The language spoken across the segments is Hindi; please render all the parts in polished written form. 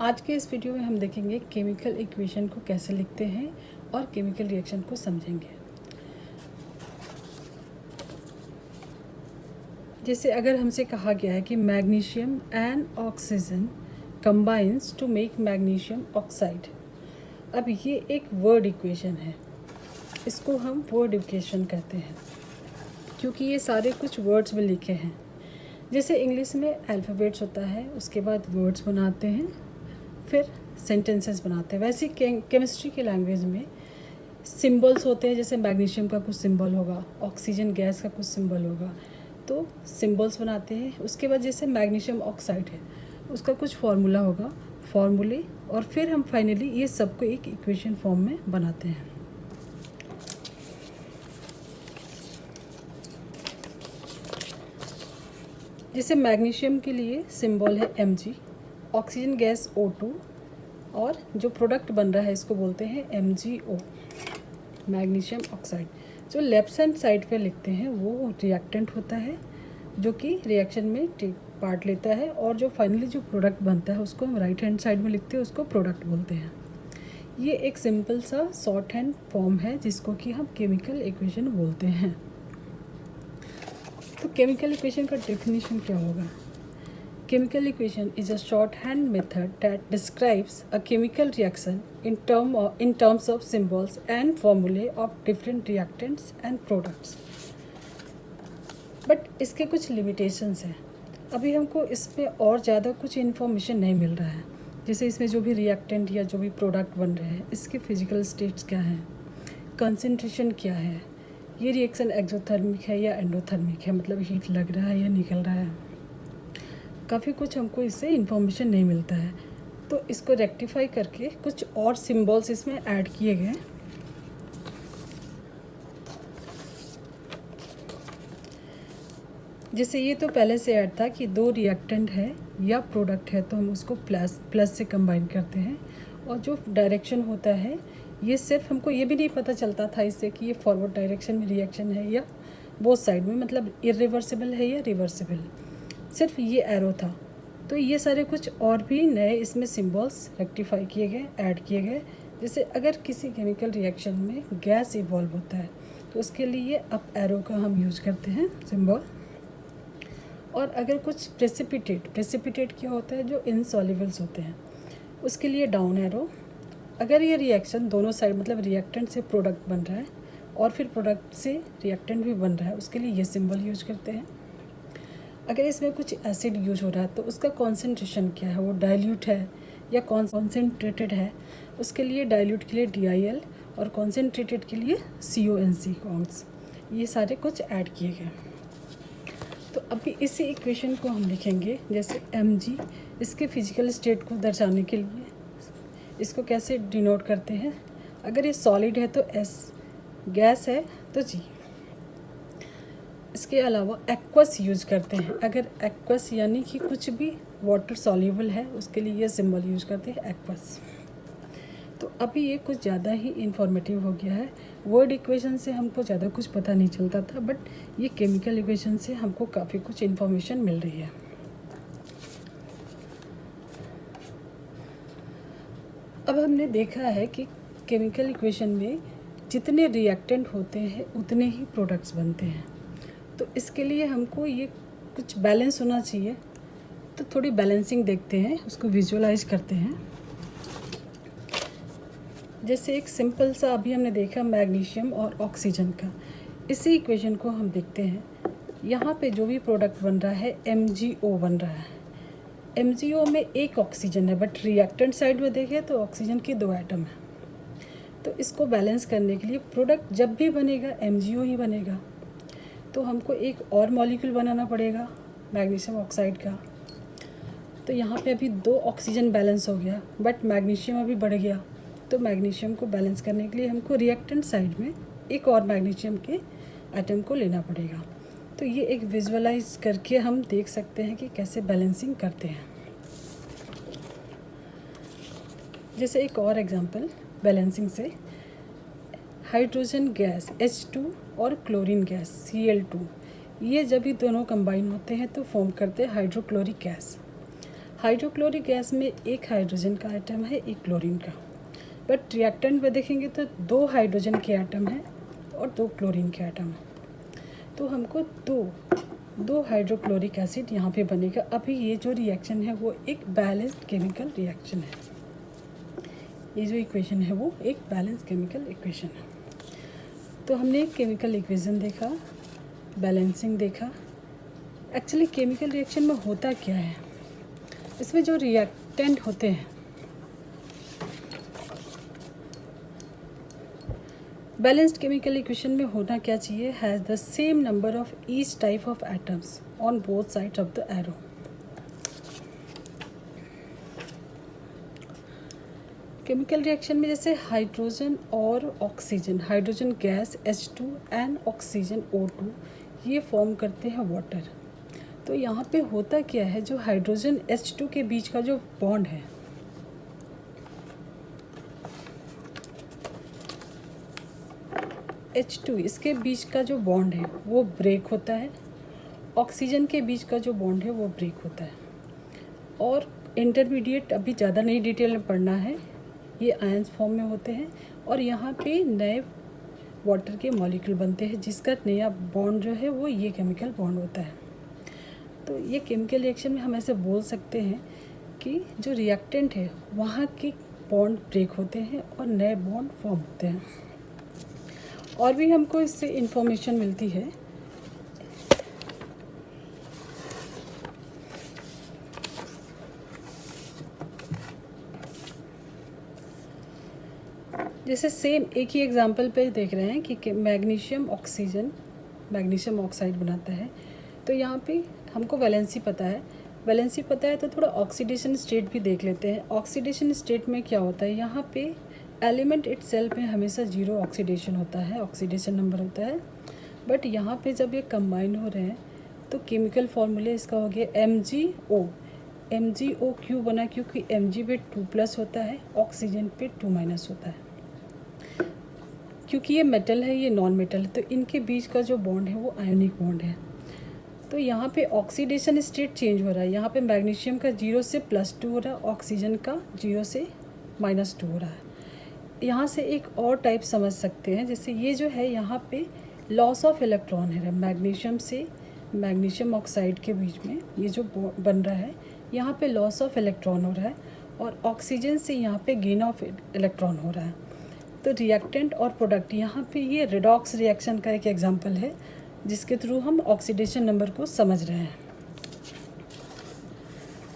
आज के इस वीडियो में हम देखेंगे केमिकल इक्वेशन को कैसे लिखते हैं और केमिकल रिएक्शन को समझेंगे। जैसे अगर हमसे कहा गया है कि magnesium and oxygen combines to make magnesium oxide. अब ये एक वर्ड इक्वेशन है, इसको हम वर्ड इक्वेशन कहते हैं क्योंकि ये सारे कुछ वर्ड्स में लिखे हैं। जैसे इंग्लिश में अल्फ़ाबेट्स होता है, उसके बाद वर्ड्स बनाते हैं, फिर सेंटेंसेस बनाते हैं। वैसे केमिस्ट्री के लैंग्वेज में सिंबल्स होते हैं, जैसे मैग्नीशियम का कुछ सिंबल होगा, ऑक्सीजन गैस का कुछ सिंबल होगा, तो सिंबल्स बनाते हैं। उसके बाद जैसे मैग्नीशियम ऑक्साइड है, उसका कुछ फार्मूला होगा, फार्मूले, और फिर हम फाइनली ये सबको एक इक्वेशन फॉर्म में बनाते हैं। जैसे मैग्नीशियम के लिए सिंबल है Mg, ऑक्सीजन गैस O2, और जो प्रोडक्ट बन रहा है इसको बोलते हैं MgO, मैग्नीशियम ऑक्साइड। जो लेफ्ट हैंड साइड पे लिखते हैं वो रिएक्टेंट होता है जो कि रिएक्शन में पार्ट लेता है, और जो फाइनली जो प्रोडक्ट बनता है उसको हम राइट हैंड साइड में लिखते हैं, उसको प्रोडक्ट बोलते हैं। ये एक सिंपल सा शॉर्ट हैंड फॉर्म है जिसको कि हम केमिकल इक्वेशन बोलते हैं। तो केमिकल इक्वेशन का डेफिनेशन क्या होगा? Chemical equation is a shorthand method that describes a chemical reaction in terms of symbols and formulae of different reactants and products. But इसके कुछ limitations हैं। अभी हमको इसमें और ज़्यादा कुछ इन्फॉर्मेशन नहीं मिल रहा है। जैसे इसमें जो भी रिएक्टेंट या जो भी प्रोडक्ट बन रहे हैं, इसके फिजिकल स्टेट्स क्या हैं, कंसनट्रेशन क्या है, ये रिएक्शन एक्सोथर्मिक है या एंडोथर्मिक है, मतलब हीट लग रहा है या निकल रहा है। काफ़ी कुछ हमको इससे इन्फॉर्मेशन नहीं मिलता है। तो इसको रेक्टिफाई करके कुछ और सिंबल्स इसमें ऐड किए गए। जैसे ये तो पहले से ऐड था कि दो रिएक्टेंट है या प्रोडक्ट है तो हम उसको प्लस से कंबाइन करते हैं, और जो डायरेक्शन होता है ये सिर्फ हमको ये भी नहीं पता चलता था इससे कि ये फॉरवर्ड डायरेक्शन में रिएक्शन है या बोथ साइड में, मतलब इरिवर्सिबल है या रिवर्सिबल, सिर्फ ये एरो था। तो ये सारे कुछ और भी नए इसमें सिंबल्स रेक्टिफाई किए गए, ऐड किए गए। जैसे अगर किसी केमिकल रिएक्शन में गैस इवॉल्व होता है तो उसके लिए अप एरो का हम यूज़ करते हैं सिंबल। और अगर कुछ प्रेसिपिटेट क्या होता है, जो इनसॉल्युबल्स होते हैं, उसके लिए डाउन एरो। अगर ये रिएक्शन दोनों साइड, मतलब रिएक्टेंट से प्रोडक्ट बन रहा है और फिर प्रोडक्ट से रिएक्टेंट भी बन रहा है, उसके लिए ये सिंबल यूज करते हैं। अगर इसमें कुछ एसिड यूज हो रहा है तो उसका कॉन्सेंट्रेशन क्या है, वो डाइल्यूट है या कॉन्सेंट्रेटेड है, उसके लिए डाइल्यूट के लिए DIL और कॉन्सेंट्रेटेड के लिए CONC कॉन्स। ये सारे कुछ ऐड किए गए। तो अभी इसी इक्वेशन को हम लिखेंगे। जैसे Mg, इसके फिजिकल स्टेट को दर्शाने के लिए इसको कैसे डिनोट करते हैं? अगर ये सॉलिड है तो S, गैस है तो G। इसके अलावा एक्वस यूज़ करते हैं। अगर एक्वस यानी कि कुछ भी वाटर सॉल्युबल है, उसके लिए ये सिंबल यूज़ करते हैं एक्वस। तो अभी ये कुछ ज़्यादा ही इंफॉर्मेटिव हो गया है। वर्ड इक्वेशन से हमको ज़्यादा कुछ पता नहीं चलता था, बट ये केमिकल इक्वेशन से हमको काफ़ी कुछ इन्फॉर्मेशन मिल रही है। अब हमने देखा है कि केमिकल इक्वेशन में जितने रिएक्टेंट होते हैं उतने ही प्रोडक्ट्स बनते हैं। तो इसके लिए हमको ये कुछ बैलेंस होना चाहिए। तो थोड़ी बैलेंसिंग देखते हैं, उसको विजुअलाइज करते हैं। जैसे एक सिंपल सा अभी हमने देखा मैग्नीशियम और ऑक्सीजन का, इसी इक्वेशन को हम देखते हैं। यहाँ पे जो भी प्रोडक्ट बन रहा है MgO बन रहा है। MgO में एक ऑक्सीजन है, बट रिएक्टेंट साइड में देखें तो ऑक्सीजन के 2 एटम हैं। तो इसको बैलेंस करने के लिए प्रोडक्ट जब भी बनेगा MgO ही बनेगा। तो हमको एक और मॉलिक्यूल बनाना पड़ेगा मैग्नीशियम ऑक्साइड का। तो यहाँ पे अभी 2 ऑक्सीजन बैलेंस हो गया, बट मैग्नीशियम अभी बढ़ गया। तो मैग्नीशियम को बैलेंस करने के लिए हमको रिएक्टेंट साइड में एक और मैग्नीशियम के एटम को लेना पड़ेगा। तो ये एक विजुअलाइज करके हम देख सकते हैं कि कैसे बैलेंसिंग करते हैं। जैसे एक और एग्जांपल बैलेंसिंग से, हाइड्रोजन गैस H2 और क्लोरीन गैस Cl2, ये जब भी दोनों कंबाइन होते हैं तो फॉर्म करते हैं हाइड्रोक्लोरिक गैस। हाइड्रोक्लोरिक गैस में एक हाइड्रोजन का आइटम है, एक क्लोरीन का, बट रिएक्टेंट में देखेंगे तो 2 हाइड्रोजन के आइटम हैं और 2 क्लोरीन के आइटम हैं। तो हमको दो हाइड्रोक्लोरिक एसिड यहाँ पे बनेगा। अभी ये जो रिएक्शन है वो एक बैलेंस्ड केमिकल रिएक्शन है। ये जो इक्वेशन है वो एक बैलेंस केमिकल इक्वेशन है। तो हमने केमिकल इक्वेशन देखा, बैलेंसिंग देखा। एक्चुअली केमिकल रिएक्शन में होता क्या है, इसमें जो रिएक्टेंट होते हैं, बैलेंस्ड केमिकल इक्वेशन में होना क्या चाहिए, has the same number of each type of atoms on both sides of the arrow. Chemical reaction में जैसे हाइड्रोजन और oxygen, hydrogen gas H2 and oxygen O2, ये फॉर्म करते हैं वाटर। तो यहाँ पे होता क्या है, जो हाइड्रोजन H2 के बीच का जो बॉन्ड है, H2 इसके बीच का जो बॉन्ड है वो ब्रेक होता है, ऑक्सीजन के बीच का जो बॉन्ड है वो ब्रेक होता है। और इंटरमीडिएट अभी ज़्यादा नहीं डिटेल में पढ़ना है, ये आयंस फॉर्म में होते हैं और यहाँ पे नए वाटर के मॉलिक्यूल बनते हैं, जिसका नया बॉन्ड जो है वो ये केमिकल बॉन्ड होता है। तो ये केमिकल रिएक्शन में हम ऐसे बोल सकते हैं कि जो रिएक्टेंट है वहाँ के बॉन्ड ब्रेक होते हैं और नए बॉन्ड फॉर्म होते हैं। और भी हमको इससे इंफॉर्मेशन मिलती है। जैसे सेम एक ही एग्जांपल पे देख रहे हैं कि मैग्नीशियम ऑक्सीजन मैग्नीशियम ऑक्साइड बनाता है। तो यहाँ पे हमको वैलेंसी पता है, तो थोड़ा ऑक्सीडेशन स्टेट भी देख लेते हैं। ऑक्सीडेशन स्टेट में क्या होता है, यहाँ पे एलिमेंट इटसेल्फ में हमेशा 0 ऑक्सीडेशन होता है, ऑक्सीडेशन नंबर होता है। बट यहाँ पे जब ये कंबाइन हो रहे हैं तो केमिकल फॉर्मूले इसका हो गया MgO क्यों बना, क्योंकि Mg पे 2+ होता है, ऑक्सीजन पे 2- होता है। क्योंकि ये मेटल है, ये नॉन मेटल है, तो इनके बीच का जो बॉन्ड है वो आयोनिक बॉन्ड है। तो यहाँ पे ऑक्सीडेशन स्टेट चेंज हो रहा है। यहाँ पे मैग्नीशियम का 0 से +2 हो रहा है, ऑक्सीजन का 0 से -2 हो रहा है। यहाँ से एक और टाइप समझ सकते हैं, जैसे ये जो है यहाँ पे लॉस ऑफ इलेक्ट्रॉन है, मैग्नीशियम से मैग्नीशियम ऑक्साइड के बीच में ये जो बन रहा है, यहाँ पे लॉस ऑफ इलेक्ट्रॉन हो रहा है और ऑक्सीजन से यहाँ पे गेन ऑफ इलेक्ट्रॉन हो रहा है। तो रिएक्टेंट और प्रोडक्ट, यहाँ पे ये रिडॉक्स रिएक्शन का एक एग्जांपल है, जिसके थ्रू हम ऑक्सीडेशन नंबर को समझ रहे हैं।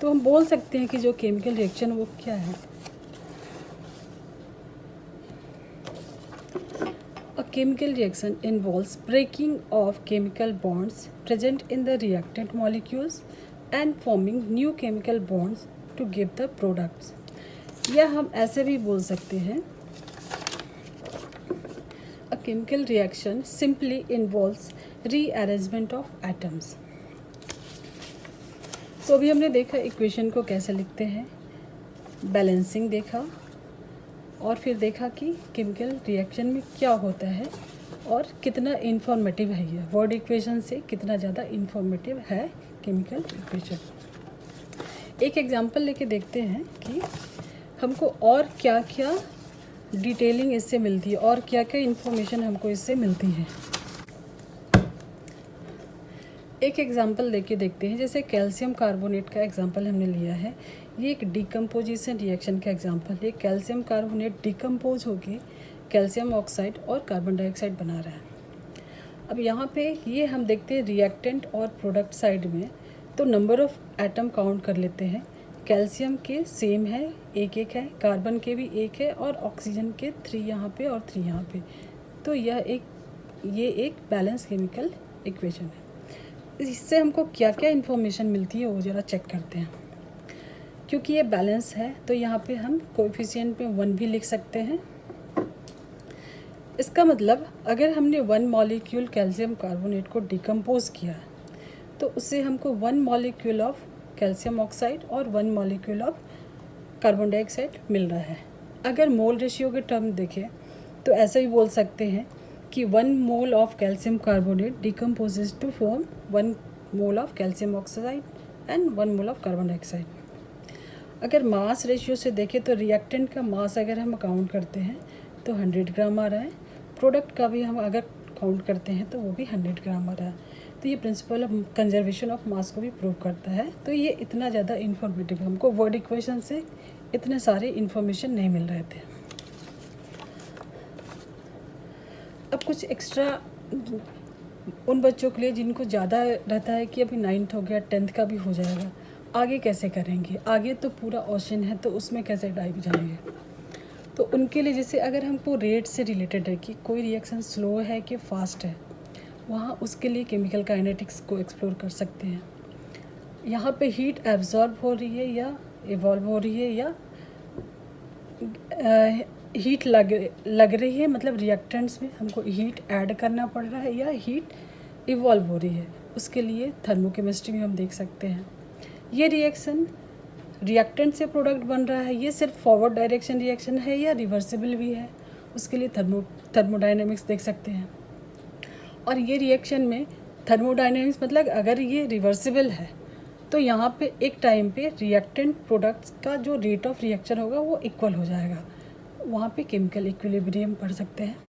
तो हम बोल सकते हैं कि जो केमिकल रिएक्शन वो क्या है, A chemical reaction involves breaking of chemical bonds present in the reactant molecules and forming new chemical bonds to give the products। या हम ऐसे भी बोल सकते हैं, A chemical reaction simply involves rearrangement of atoms। तो अभी हमने देखा इक्वेशन को कैसे लिखते हैं, बैलेंसिंग देखा, और फिर देखा कि केमिकल रिएक्शन में क्या होता है और कितना इन्फॉर्मेटिव है ये वर्ड इक्वेशन से, कितना ज़्यादा इन्फॉर्मेटिव है केमिकल इक्वेशन। एक एग्जांपल लेके देखते हैं कि हमको और क्या क्या डिटेलिंग इससे मिलती है और क्या क्या इन्फॉर्मेशन हमको इससे मिलती है। एक एग्जांपल लेके देखते हैं, जैसे कैल्शियम कार्बोनेट का एग्जांपल हमने लिया है। ये एक डिकम्पोजिशन रिएक्शन का एग्जांपल है। कैल्शियम कार्बोनेट डिकम्पोज होके कैल्शियम ऑक्साइड और कार्बन डाइऑक्साइड बना रहा है। अब यहाँ पे ये हम देखते हैं रिएक्टेंट और प्रोडक्ट साइड में, तो नंबर ऑफ़ एटम काउंट कर लेते हैं। कैल्शियम के सेम है, एक है, कार्बन के भी एक है और ऑक्सीजन के 3 यहाँ पे और 3 यहाँ पे। तो ये एक बैलेंस केमिकल इक्वेशन है। इससे हमको क्या क्या इन्फॉर्मेशन मिलती है वो ज़रा चेक करते हैं। क्योंकि ये बैलेंस है तो यहाँ पे हम कोएफिशिएंट में 1 भी लिख सकते हैं। इसका मतलब अगर हमने 1 मॉलिक्यूल कैल्शियम कार्बोनेट को डिकम्पोज किया तो उससे हमको 1 मॉलिक्यूल ऑफ कैल्शियम ऑक्साइड और 1 मॉलिक्यूल ऑफ कार्बन डाइऑक्साइड मिल रहा है। अगर मोल रेशियो के टर्म देखें तो ऐसे भी बोल सकते हैं कि 1 mole of calcium carbonate decomposes to form 1 mole of calcium oxide and 1 mole of carbon dioxide. अगर मास रेशियो से देखें तो रिएक्टेंट का मास अगर हम काउंट करते हैं तो 100 ग्राम आ रहा है, प्रोडक्ट का भी हम अगर काउंट करते हैं तो वो भी 100 ग्राम आ रहा है। तो ये principle of conservation of mass को भी प्रूव करता है। तो ये इतना ज़्यादा इन्फॉर्मेटिव, हमको वर्ड इक्वेशन से इतने सारे इन्फॉर्मेशन नहीं मिल रहे थे। अब कुछ एक्स्ट्रा उन बच्चों के लिए जिनको ज़्यादा रहता है कि अभी 9th हो गया, 10th का भी हो जाएगा, आगे कैसे करेंगे, आगे तो पूरा ओशन है तो उसमें कैसे डाइव जाएंगे। तो उनके लिए जैसे अगर हमको रेट से रिलेटेड है कि कोई रिएक्शन स्लो है कि फास्ट है, वहाँ उसके लिए केमिकल काइनेटिक्स को एक्सप्लोर कर सकते हैं। यहाँ पे हीट एब्जॉर्ब हो रही है या इवॉल्व हो रही है या हीट लग रही है, मतलब रिएक्टेंट्स में हमको हीट ऐड करना पड़ रहा है या हीट इवॉल्व हो रही है, उसके लिए थर्मोकेमिस्ट्री में हम देख सकते हैं। ये रिएक्शन रिएक्टेंट से प्रोडक्ट बन रहा है, ये सिर्फ फॉरवर्ड डायरेक्शन रिएक्शन है या रिवर्सिबल भी है, उसके लिए थर्मोडायनेमिक्स देख सकते हैं। और ये रिएक्शन में थर्मोडायनेमिक्स मतलब अगर ये रिवर्सिबल है तो यहाँ पे एक टाइम पे रिएक्टेंट प्रोडक्ट्स का जो रेट ऑफ रिएक्शन होगा वो इक्वल हो जाएगा, वहाँ पे केमिकल इक्विलिब्रियम पढ़ सकते हैं।